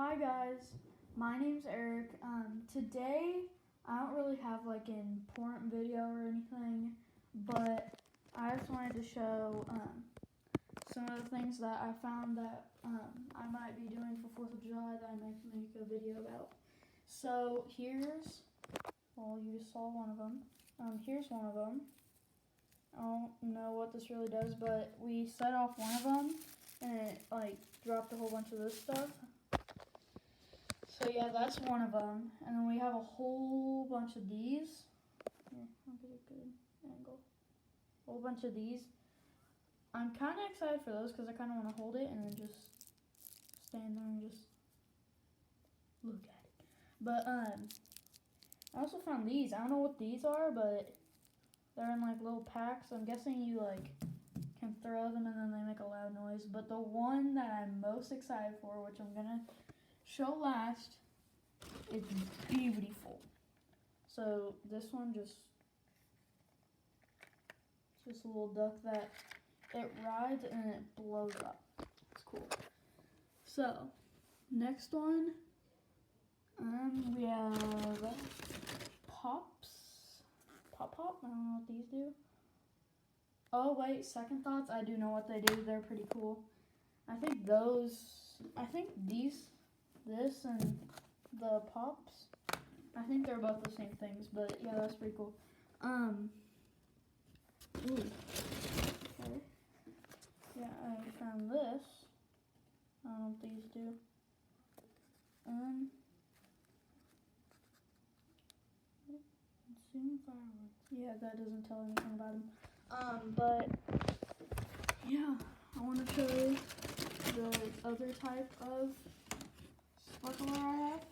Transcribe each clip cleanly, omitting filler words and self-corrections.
Hi guys, my name's Eric. Today I don't really have like an important video or anything, but I just wanted to show some of the things that I found that I might be doing for 4th of July that I might make a video about. So here's, well, you just saw one of them. Here's one of them. I don't know what this really does, but we set off one of them and it like dropped a whole bunch of this stuff. So yeah, that's one of them, and then we have a whole bunch of these. Here, I'll get a good angle. A whole bunch of these. I'm kind of excited for those because I kind of want to hold it and then just stand there and just look at it. But I also found these. I don't know what these are, but they're in like little packs. I'm guessing you like can throw them and then they make a loud noise. But the one that I'm most excited for, which I'm gonna show last, it's beautiful. So this one it's just a little duck that it rides and it blows up. It's cool. So next one, we have Pops. Pop. I don't know what these do. Oh wait, second thoughts. I do know what they do. They're pretty cool. I think this and the Pops, I think they're both the same things, but yeah, that's pretty cool. Okay. Yeah, I found this. I don't know what these do. Zoom fireworks. Yeah, that doesn't tell anything about them. But yeah, I want to show you the other type of sparkler I have.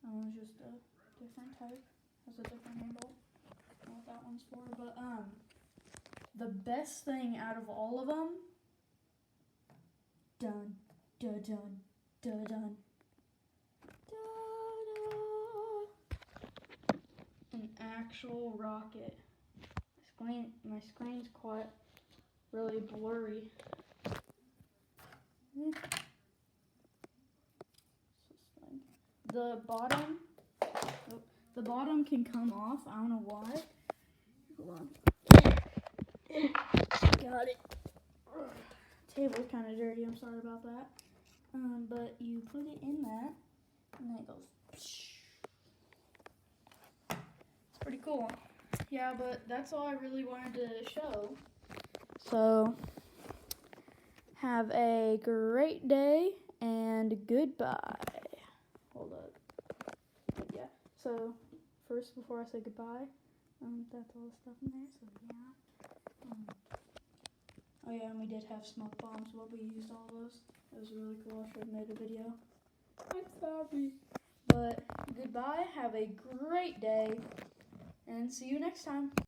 That one's just a different type. Has a different handle. I don't know what that one's for, but the best thing out of all of them, dun, dun, dun, dun, dun, an actual rocket. My screen's quite really blurry. The bottom can come off. I don't know why. Hold on. Got it. Table's kind of dirty. I'm sorry about that. But you put it in that, and then it goes. It's pretty cool. Yeah, but that's all I really wanted to show. So, have a great day and goodbye. Hold up. Yeah. So, first, before I say goodbye, that's all the stuff in there. So yeah. Oh yeah, and we did have smoke bombs, but we used all those. It was really cool. I should have made a video. I'm sorry. But goodbye. Have a great day, and see you next time.